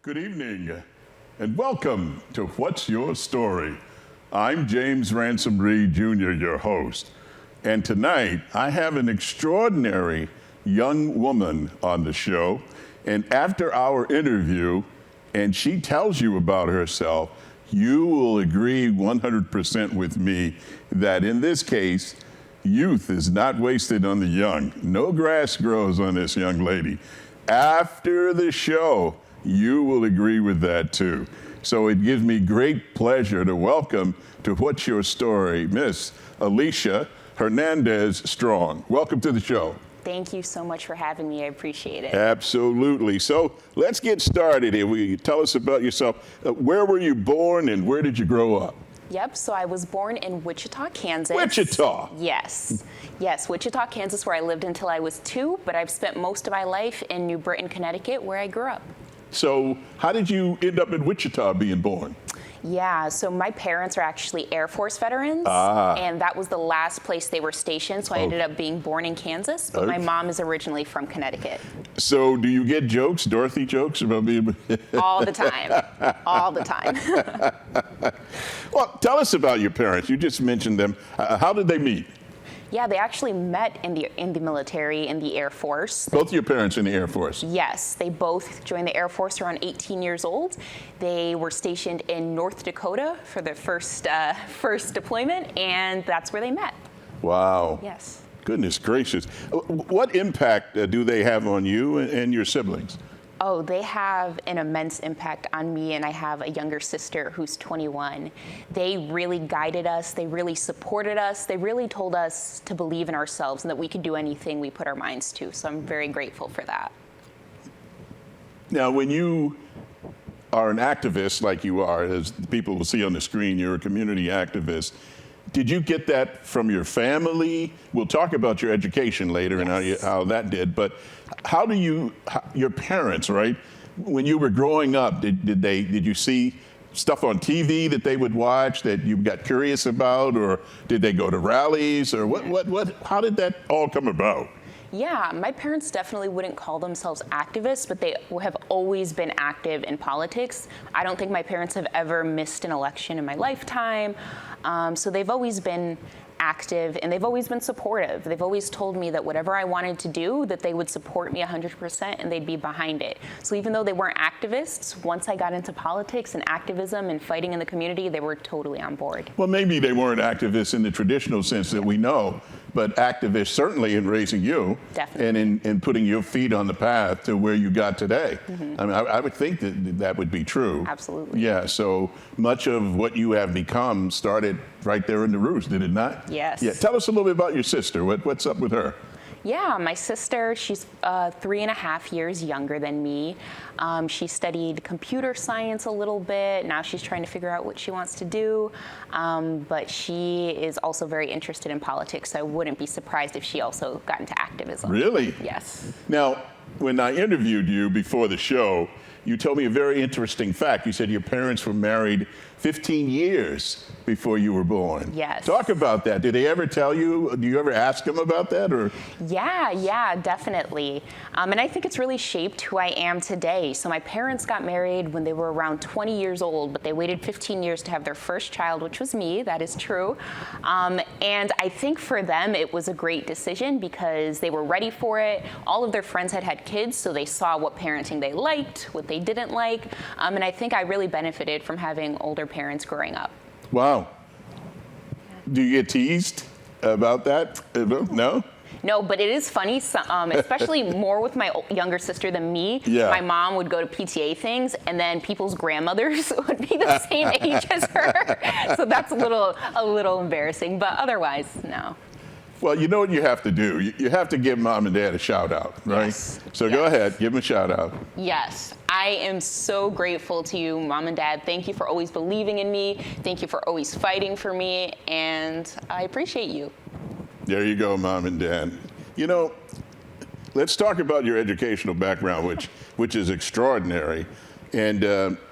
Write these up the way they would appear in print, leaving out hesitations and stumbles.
Good evening, and welcome to What's Your Story? I'm James Ransom Reed Jr., your host. And tonight, I have an extraordinary young woman on the show. And after our interview, and she tells you about herself, you will agree 100% with me that in this case, youth is not wasted on the young. No grass grows on this young lady. After the show, you will agree with that too. So it gives me great pleasure to welcome to What's Your Story, Miss Alicia Hernandez Strong. Welcome to the show. Thank you so much for having me. I appreciate it. Absolutely. So let's get started here. Will you tell us about yourself? Where were you born and where did you grow up? Yep, so I was born in Wichita, Kansas. Wichita? Yes. Yes, Wichita, Kansas, where I lived until I was 2, but I've spent most of my life in New Britain, Connecticut, where I grew up. So how did you end up in Wichita being born? Yeah, so my parents are actually Air Force veterans, and that was the last place they were stationed, so I ended up being born in Kansas, but my mom is originally from Connecticut. So do you get jokes, Dorothy jokes about being... All the time, all the time. Well, tell us about your parents. You just mentioned them. How did they meet? Yeah, they actually met in the military, in the Air Force. Both your parents in the Air Force? Yes, they both joined the Air Force around 18 years old. They were stationed in North Dakota for their first deployment, and that's where they met. Wow. Yes. Goodness gracious. What impact do they have on you and your siblings? Oh, they have an immense impact on me, and I have a younger sister who's 21. They really guided us, they really supported us, they really told us to believe in ourselves and that we could do anything we put our minds to, so I'm very grateful for that. Now, when you are an activist like you are, as people will see on the screen, you're a community activist. Did you get that from your family? We'll talk about your education later and how that did, but how do your parents, right? When you were growing up, did you see stuff on TV that they would watch that you got curious about, or did they go to rallies, or how did that all come about? Yeah, my parents definitely wouldn't call themselves activists, but they have always been active in politics. I don't think my parents have ever missed an election in my lifetime. So they've always been active, and they've always been supportive. They've always told me that whatever I wanted to do, that they would support me 100% and they'd be behind it. So even though they weren't activists, once I got into politics and activism and fighting in the community, they were totally on board. Well, maybe they weren't activists in the traditional sense that we know, but activists certainly in raising you. Definitely. And in putting your feet on the path to where you got today. I mean, I would think that would be true. Absolutely. Yeah, so much of what you have become started right there in the roots, did it not? Yes. Yeah, tell us a little bit about your sister. What's up with her? Yeah, my sister, she's 3.5 years younger than me. She studied computer science a little bit. Now she's trying to figure out what she wants to do. But she is also very interested in politics, so I wouldn't be surprised if she also got into activism. Really? Yes. Now, when I interviewed you before the show, you told me a very interesting fact. You said your parents were married 15 years before you were born. Yes. Talk about that. Did they ever tell you? Do you ever ask them about that? Or? Yeah, definitely. And I think it's really shaped who I am today. So my parents got married when they were around 20 years old, but they waited 15 years to have their first child, which was me. That is true. And I think for them, it was a great decision because they were ready for it. All of their friends had kids, so they saw what parenting they liked, what they didn't like. And I think I really benefited from having older parents growing up. Wow. Do you get teased about that? No? No, but it is funny, especially more with my younger sister than me. Yeah. My mom would go to PTA things, and then people's grandmothers would be the same age as her. So that's a little embarrassing, but otherwise, no. Well, you know what you have to do? You have to give mom and dad a shout out, right? Yes. So go ahead, give them a shout out. Yes. I am so grateful to you, Mom and Dad. Thank you for always believing in me. Thank you for always fighting for me, and I appreciate you. There you go, Mom and Dad. You know, let's talk about your educational background, which is extraordinary. And,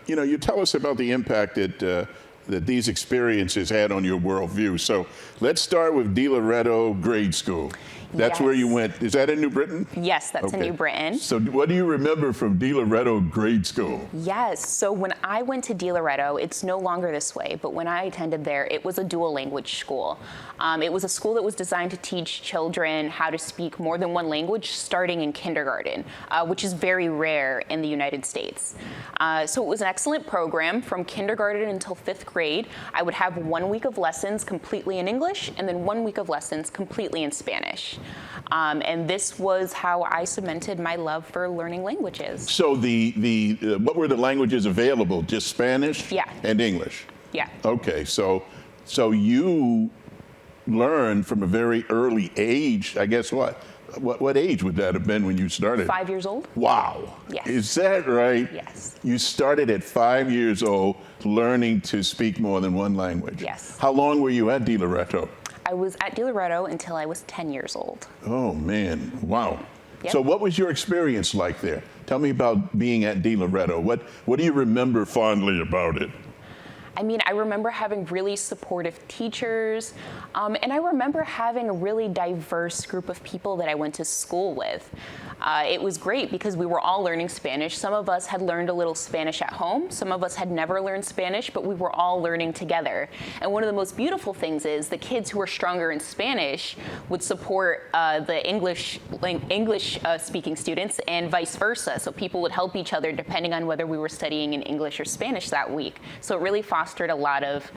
you know, you tell us about the impact that that these experiences had on your worldview. So let's start with De Loretto Grade School. That's where you went. Is that in New Britain? Yes, that's in New Britain. So what do you remember from De Loretto Grade School? Yes, so when I went to De Loretto, it's no longer this way, but when I attended there, it was a dual language school. It was a school that was designed to teach children how to speak more than one language starting in kindergarten, which is very rare in the United States. So it was an excellent program from kindergarten until 5th grade. I would have 1 week of lessons completely in English and then 1 week of lessons completely in Spanish. And this was how I cemented my love for learning languages. So what were the languages available? Just Spanish and English? Yeah. Okay, so you learned from a very early age, I guess what age would that have been when you started? 5 years old. Wow. Yes. Is that right? Yes. You started at 5 years old learning to speak more than one language. Yes. How long were you at De Loretto? I was at De Loretto until I was 10 years old. Oh, man. Wow. Yep. So what was your experience like there? Tell me about being at De Loretto. What do you remember fondly about it? I mean, I remember having really supportive teachers, and I remember having a really diverse group of people that I went to school with. It was great because we were all learning Spanish. Some of us had learned a little Spanish at home. Some of us had never learned Spanish, but we were all learning together. And one of the most beautiful things is the kids who were stronger in Spanish would support the English speaking students and vice versa. So people would help each other depending on whether we were studying in English or Spanish that week. So it really fostered a lot of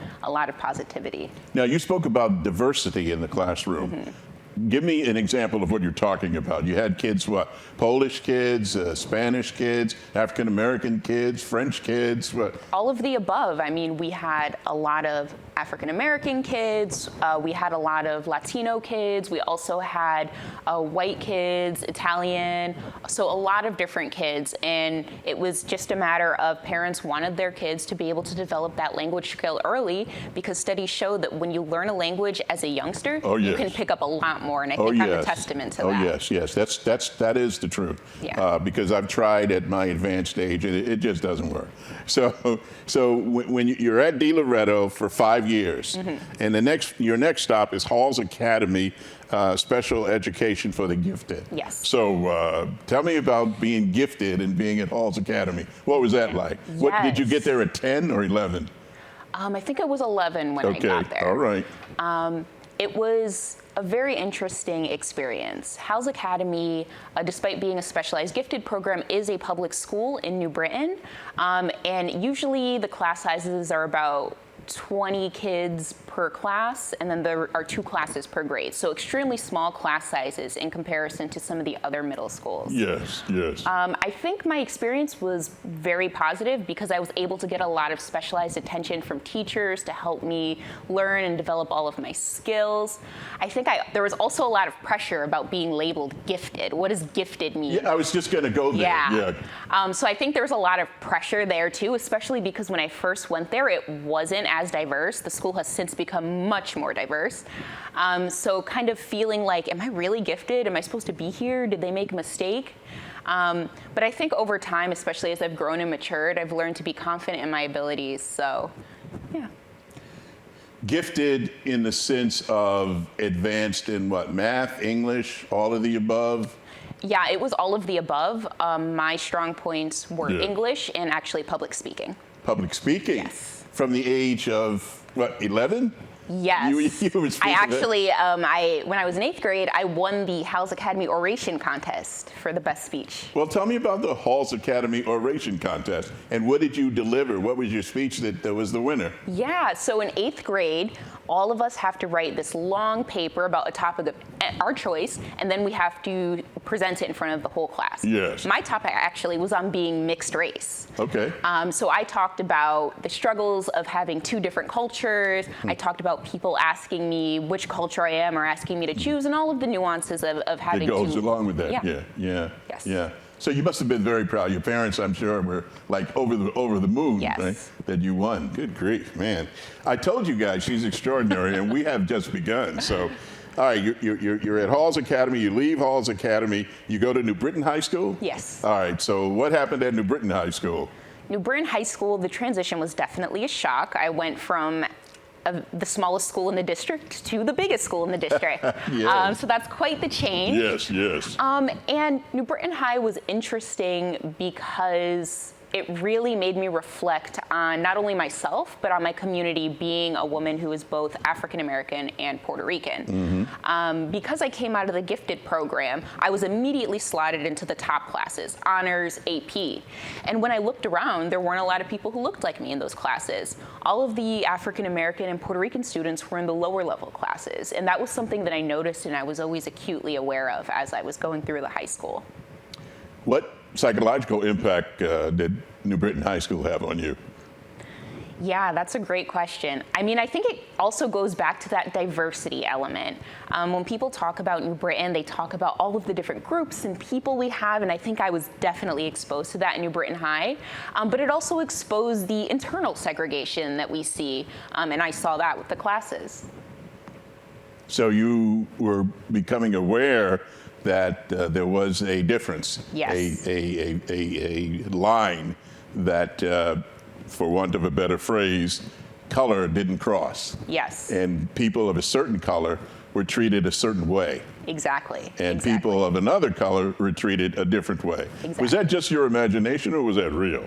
positivity. Now, you spoke about diversity in the classroom. Mm-hmm. Give me an example of what you're talking about. You had kids, what? Polish kids, Spanish kids, African American kids, French kids, what? All of the above. I mean, we had a lot of African American kids. We had a lot of Latino kids. We also had white kids, Italian. So a lot of different kids. And it was just a matter of parents wanted their kids to be able to develop that language skill early, because studies show that when you learn a language as a youngster, you can pick up a lot more. And I think I'm a testament to that. Oh, yes. That is the truth. Yeah. Because I've tried at my advanced age, and it just doesn't work. So when you're at De Loretto for 5 years, and your next stop is Halls Academy, Special Education for the Gifted. Yes. So tell me about being gifted and being at Halls Academy. What was that like? Yes. What, did you get there at 10 or 11? I think it was 11 when I got there. All right. It was a very interesting experience. Halls Academy, despite being a specialized gifted program, is a public school in New Britain. And usually the class sizes are about 20 kids per class, and then there are 2 classes per grade. So extremely small class sizes in comparison to some of the other middle schools. Yes. I think my experience was very positive because I was able to get a lot of specialized attention from teachers to help me learn and develop all of my skills. I think there was also a lot of pressure about being labeled gifted. What does gifted mean? Yeah, I was just going to go there. Yeah. So I think there was a lot of pressure there too, especially because when I first went there, it wasn't as diverse. The school has since become much more diverse. So kind of feeling like, am I really gifted? Am I supposed to be here? Did they make a mistake? But I think over time, especially as I've grown and matured, I've learned to be confident in my abilities. So, yeah. Gifted in the sense of advanced in what? Math, English, all of the above? Yeah, it was all of the above. My strong points were English and actually public speaking. Public speaking? Yes. From the age of, what, 11? Yes. You were I actually, when I was in 8th grade, I won the Halls Academy Oration Contest for the best speech. Well, tell me about the Halls Academy Oration Contest, and what did you deliver? What was your speech that was the winner? Yeah, so in 8th grade, all of us have to write this long paper about a topic of our choice, and then we have to present it in front of the whole class. Yes. My topic actually was on being mixed race. Okay. So I talked about the struggles of having 2 different cultures. I talked about people asking me which culture I am or asking me to choose, and all of the nuances of having that goes along with that. Yeah. Yeah. So you must have been very proud. Your parents, I'm sure, were like over the moon, right? That you won. Good grief, man. I told you guys she's extraordinary, and we have just begun. So, all right, you're at Halls Academy. You leave Halls Academy. You go to New Britain High School? Yes. All right. So what happened at New Britain High School? New Britain High School, the transition was definitely a shock. I went from the smallest school in the district to the biggest school in the district. Yes. So that's quite the change. Yes, yes. And New Britain High was interesting because it really made me reflect on not only myself, but on my community, being a woman who is both African American and Puerto Rican. Because I came out of the gifted program, I was immediately slotted into the top classes, honors, AP. And when I looked around, there weren't a lot of people who looked like me in those classes. All of the African American and Puerto Rican students were in the lower level classes. And that was something that I noticed and I was always acutely aware of as I was going through the high school. What psychological impact did New Britain High School have on you? Yeah, that's a great question. I mean, I think it also goes back to that diversity element. When people talk about New Britain, they talk about all of the different groups and people we have, and I think I was definitely exposed to that in New Britain High. But it also exposed the internal segregation that we see, and I saw that with the classes. So you were becoming aware that there was a difference, Yes. a line that, for want of a better phrase, color didn't cross. Yes. And people of a certain color were treated a certain way. Exactly. And people of another color were treated a different way. Exactly. Was that just your imagination or was that real?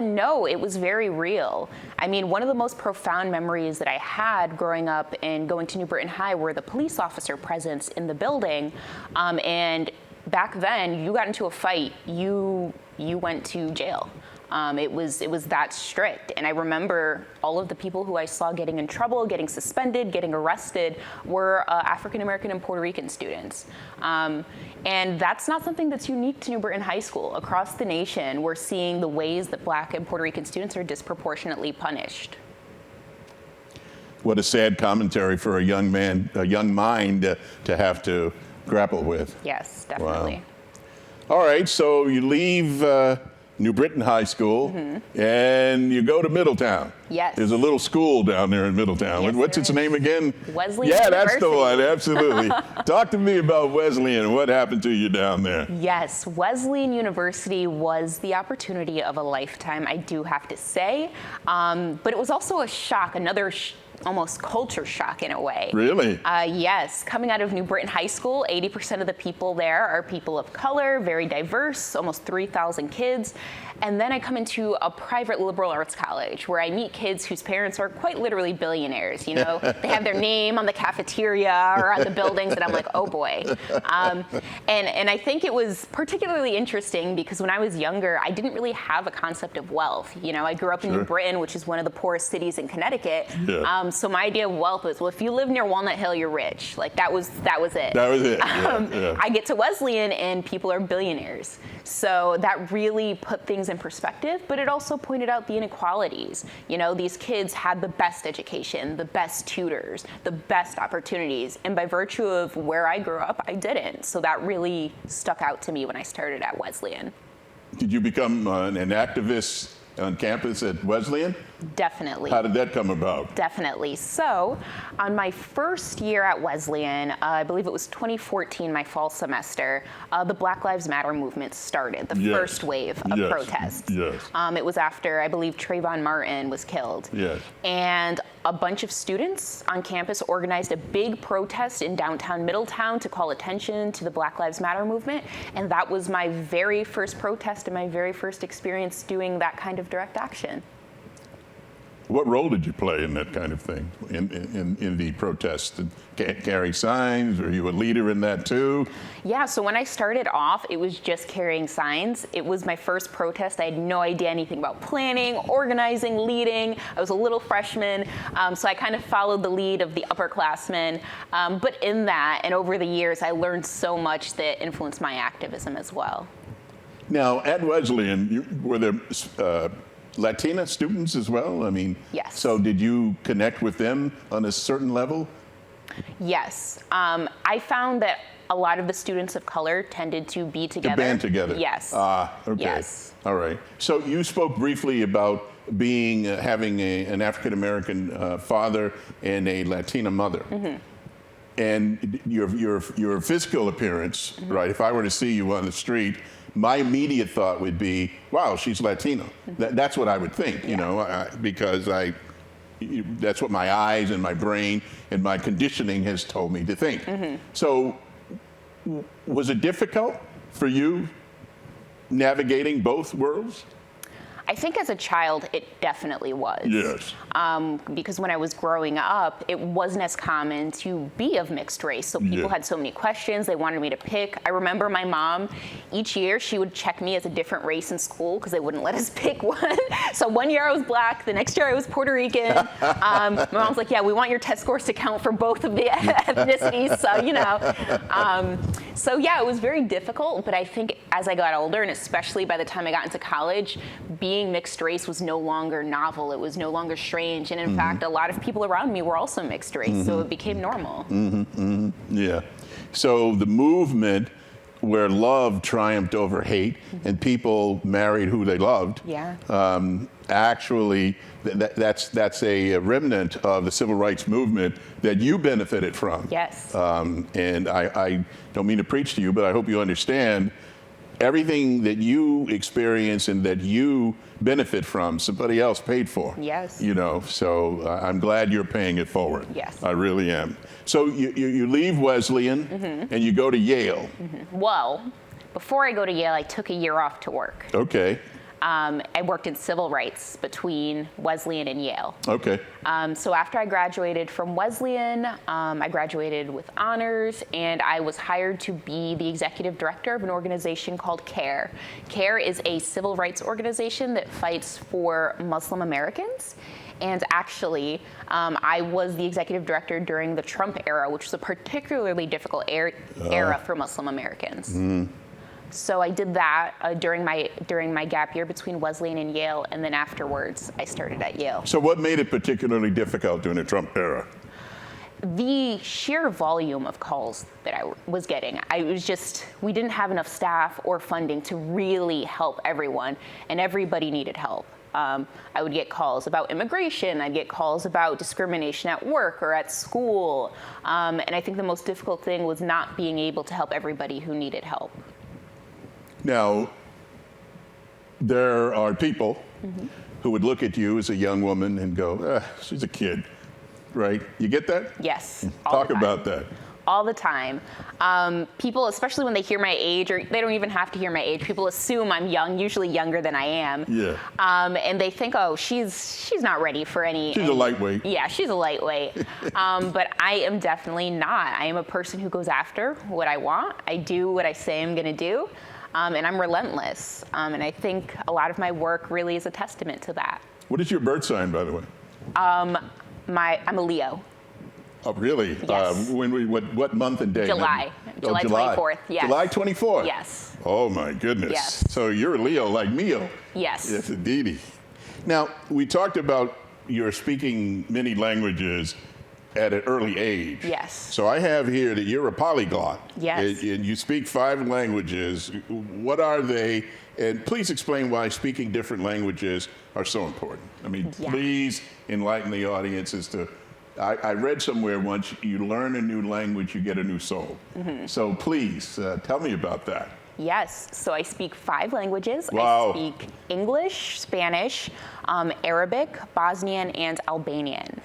No, it was very real. I mean, one of the most profound memories that I had growing up and going to New Britain High were the police officer presence in the building. And back then, you got into a fight, you went to jail. It was that strict. And I remember all of the people who I saw getting in trouble, getting suspended, getting arrested were African American and Puerto Rican students. And that's not something that's unique to New Britain High School. Across the nation, we're seeing the ways that Black and Puerto Rican students are disproportionately punished. What a sad commentary for a young mind to have to grapple with. Yes, definitely. Wow. All right, so you leave New Britain High School and you go to Middletown. Yes. There's a little school down there in Middletown. Yes, What's there its is. name again? Wesleyan Yeah, that's the University. one, absolutely. Talk to me about Wesleyan and what happened to you down there. Yes, Wesleyan University was the opportunity of a lifetime, I do have to say. But it was also a shock, another almost culture shock in a way. Really? Yes, coming out of New Britain High School, 80% of the people there are people of color, very diverse, almost 3,000 kids. And then I come into a private liberal arts college where I meet kids whose parents are quite literally billionaires. You know, they have their name on the cafeteria or on the buildings, and I'm like, oh boy. And I think it was particularly interesting because when I was younger, I didn't really have a concept of wealth. You know, I grew up in New Britain, which is one of the poorest cities in Connecticut. Yeah. So my idea of wealth was, well, if you live near Walnut Hill, you're rich. Like that was it. That was it. Yeah. I get to Wesleyan and people are billionaires. So that really put things in perspective, but it also pointed out the inequalities. You know, these kids had the best education, the best tutors, the best opportunities. And by virtue of where I grew up, I didn't. So that really stuck out to me when I started at Wesleyan. Did you become an activist on campus at Wesleyan? Definitely. How did that come about? Definitely. So, on my first year at Wesleyan, I believe it was 2014, my fall semester, the Black Lives Matter movement started, the first wave of protests. Yes. It was after, I believe, Trayvon Martin was killed. Yes. And a bunch of students on campus organized a big protest in downtown Middletown to call attention to the Black Lives Matter movement. And that was my very first protest and my very first experience doing that kind of direct action. What role did you play in that kind of thing, in the protest? Did carry signs? Were you a leader in that too? Yeah, so when I started off, it was just carrying signs. It was my first protest. I had no idea anything about planning, organizing, leading. I was a little freshman, so I kind of followed the lead of the upperclassmen. But in that, and over the years, I learned so much that influenced my activism as well. Now, at Wesleyan, were there Latina students as well? I mean, yes. So did you connect with them on a certain level? Yes. I found that a lot of the students of color tended to be together. To band together? Yes. Okay. Yes. All right. So you spoke briefly about having an African-American father and a Latina mother. Mm-hmm. And your physical appearance, right? If I were to see you on the street, my immediate thought would be, wow, she's Latino. That's what I would think, you know, because that's what my eyes and my brain and my conditioning has told me to think. So was it difficult for you navigating both worlds? I think as a child, it definitely was. Yes. Because when I was growing up, it wasn't as common to be of mixed race. So people had so many questions. They wanted me to pick. I remember my mom, each year, she would check me as a different race in school because they wouldn't let us pick one. So one year I was black. The next year I was Puerto Rican. My mom's like, yeah, we want your test scores to count for both of the ethnicities. So, you know. So, yeah, it was very difficult. But I think as I got older, and especially by the time I got into college, being mixed race was no longer novel. It was no longer strange. And in fact, a lot of people around me were also mixed race. So it became normal. Yeah. So the movement where love triumphed over hate and people married who they loved, actually, that's a remnant of the civil rights movement that you benefited from. Yes. And I don't mean to preach to you, but I hope you understand everything that you experience and that you benefit from, somebody else paid for. Yes. You know, so I'm glad you're paying it forward. Yes. I really am. So you leave Wesleyan and you go to Yale. Well, before I go to Yale, I took a year off to work. Okay. I worked in civil rights between Wesleyan and Yale. Okay. So after I graduated from Wesleyan, I graduated with honors, and I was hired to be the executive director of an organization called CARE. CARE is a civil rights organization that fights for Muslim Americans. And actually, I was the executive director during the Trump era, which was a particularly difficult era for Muslim Americans. So I did that during my gap year between Wesleyan and Yale, and then afterwards I started at Yale. So what made it particularly difficult during the Trump era? The sheer volume of calls that I was getting. We didn't have enough staff or funding to really help everyone, and everybody needed help. I would get calls about immigration, I'd get calls about discrimination at work or at school, and I think the most difficult thing was not being able to help everybody who needed help. Now, there are people who would look at you as a young woman and go, she's a kid, right? You get that? Yes. Talk about that. All the time. People, especially when they hear my age, or they don't even have to hear my age, people assume I'm young, usually younger than I am. Yeah. And they think, oh, she's not ready for any. She's a lightweight. Yeah, she's a lightweight. But I am definitely not. I am a person who goes after what I want. I do what I say I'm going to do. And I'm relentless. And I think a lot of my work really is a testament to that. What is your birth sign, by the way? I'm a Leo. Oh, really? Yes. What month and day? July. July 24th, yes. July 24th? Yes. Oh, my goodness. Yes. So you're a Leo like Mio. Yes. Yes, indeedy. Now, we talked about your speaking many languages at an early age. Yes. So I have here that you're a polyglot. Yes. And you speak 5 languages. What are they? And please explain why speaking different languages are so important. I mean, please enlighten the audience as to, I read somewhere once, you learn a new language, you get a new soul. So please, tell me about that. Yes, so I speak 5 languages. Wow. I speak English, Spanish, Arabic, Bosnian, and Albanian.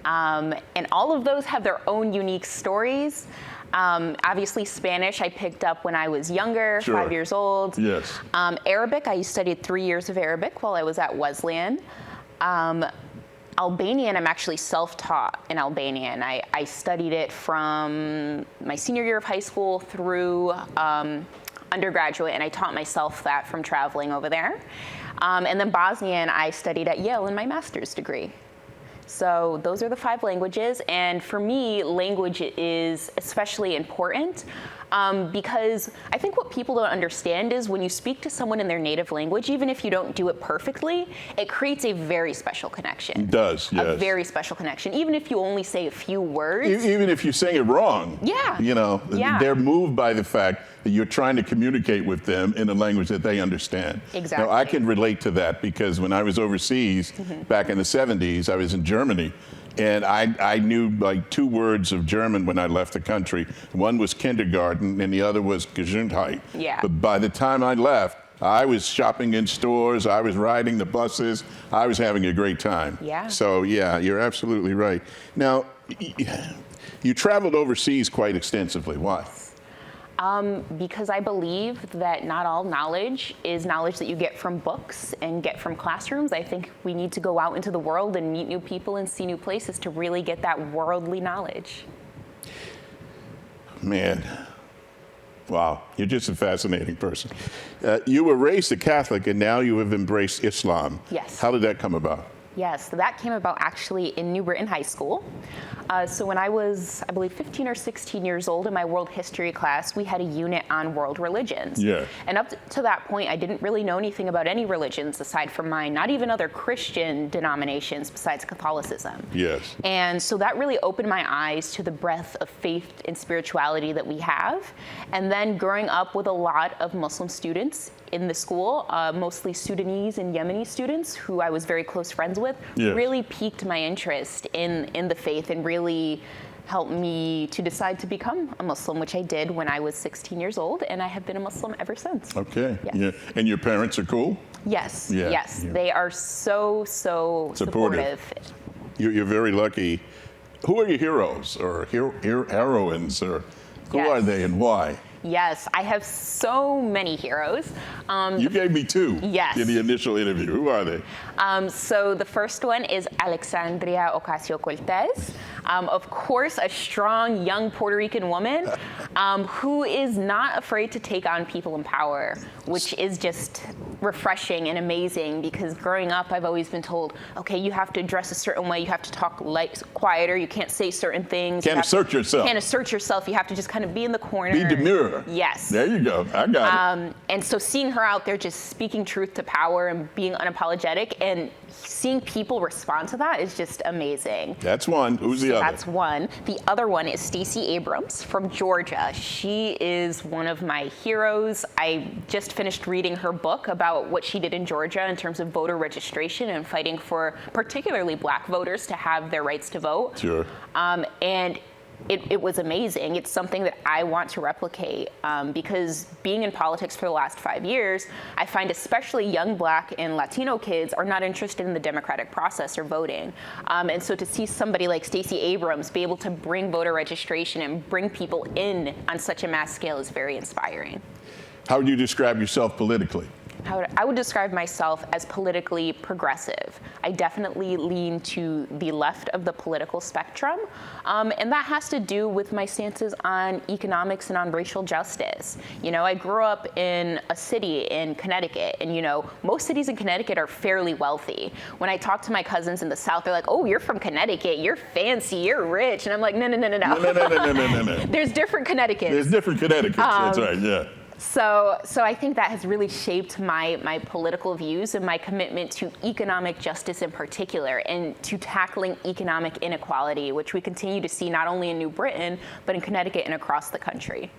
And all of those have their own unique stories. Obviously, Spanish I picked up when I was younger, 5 years old. Yes. Arabic, I studied 3 years of Arabic while I was at Wesleyan. Albanian, I'm actually self-taught in Albanian. I studied it from my senior year of high school through undergraduate, and I taught myself that from traveling over there. And then Bosnian, I studied at Yale in my master's degree. So those are the 5 languages, and for me, language is especially important because I think what people don't understand is when you speak to someone in their native language, even if you don't do it perfectly, it creates a very special connection. It does, yes. A very special connection, even if you only say a few words. Even if you're saying it wrong. Yeah. You know, they're moved by the fact that you're trying to communicate with them in a language that they understand. Exactly. Now, I can relate to that because when I was overseas back in the 70s, I was in Germany, And I knew like 2 words of German when I left the country. One was kindergarten and the other was Gesundheit. Yeah. But by the time I left, I was shopping in stores, I was riding the buses, I was having a great time. Yeah. So yeah, you're absolutely right. Now, you traveled overseas quite extensively. Why? Because I believe that not all knowledge is knowledge that you get from books and get from classrooms. I think we need to go out into the world and meet new people and see new places to really get that worldly knowledge. Man, wow, you're just a fascinating person. You were raised a Catholic and now you have embraced Islam. Yes. How did that come about? Yes, so that came about actually in New Britain High School. So when I was, I believe, 15 or 16 years old in my world history class, we had a unit on world religions. Yeah. And up to that point, I didn't really know anything about any religions aside from mine, not even other Christian denominations besides Catholicism. Yes. And so that really opened my eyes to the breadth of faith and spirituality that we have. And then growing up with a lot of Muslim students in the school, mostly Sudanese and Yemeni students who I was very close friends with, Yes. really piqued my interest in the faith and really helped me to decide to become a Muslim, which I did when I was 16 years old, and I have been a Muslim ever since. Okay. Yes. Yeah. And your parents are cool? Yes, Yeah, yes. yeah. They are so supportive. You're very lucky. Who are your heroes or heroines, or who Yes. are they and why? Yes, I have so many heroes. You gave me 2 Yes. in the initial interview. Who are they? So the first one is Alexandria Ocasio-Cortez. Of course, a strong, young Puerto Rican woman who is not afraid to take on people in power, which is just refreshing and amazing because growing up, I've always been told, okay, you have to dress a certain way, you have to talk quieter, you can't say certain things. Can't assert yourself. Can't assert yourself. You have to just kind of be in the corner. Be demure. Yes. There you go. I got it. And so seeing her out there just speaking truth to power and being unapologetic and seeing people respond to that is just amazing. That's one. Who's the other? That's one. The other one is Stacey Abrams from Georgia. She is one of my heroes. I just finished reading her book about what she did in Georgia in terms of voter registration and fighting for particularly Black voters to have their rights to vote. Sure. And it was amazing. It's something that I want to replicate because being in politics for the last 5 years, I find especially young Black and Latino kids are not interested in the democratic process or voting. And so to see somebody like Stacey Abrams be able to bring voter registration and bring people in on such a mass scale is very inspiring. How would you describe yourself politically? I would describe myself as politically progressive. I definitely lean to the left of the political spectrum, and that has to do with my stances on economics and on racial justice. You know, I grew up in a city in Connecticut, and you know, most cities in Connecticut are fairly wealthy. When I talk to my cousins in the South, they're like, "Oh, you're from Connecticut, you're fancy, you're rich," and I'm like, "No. No. There's different Connecticut's. There's different Connecticut's. That's right. Yeah. So I think that has really shaped my political views and my commitment to economic justice in particular and to tackling economic inequality, which we continue to see not only in New Britain, but in Connecticut and across the country.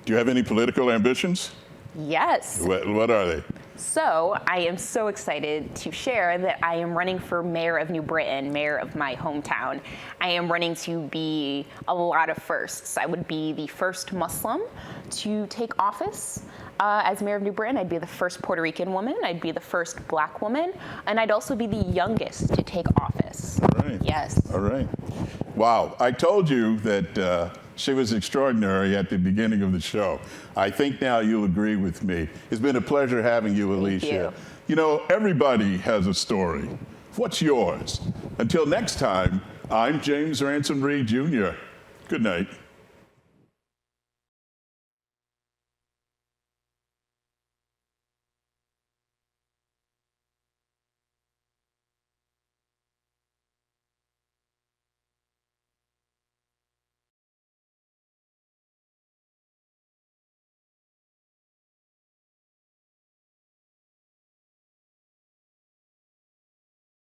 Do you have any political ambitions? Yes. What are they? So I am so excited to share that I am running for mayor of New Britain, mayor of my hometown. I am running to be a lot of firsts. I would be the first Muslim to take office as mayor of New Britain. I'd be the first Puerto Rican woman. I'd be the first Black woman. And I'd also be the youngest to take office. All right. Yes. All right. Wow. I told you that she was extraordinary at the beginning of the show. I think now you'll agree with me. It's been a pleasure having you, Alicia. Thank you. You know, everybody has a story. What's yours? Until next time, I'm James Ransom Reed Jr. Good night.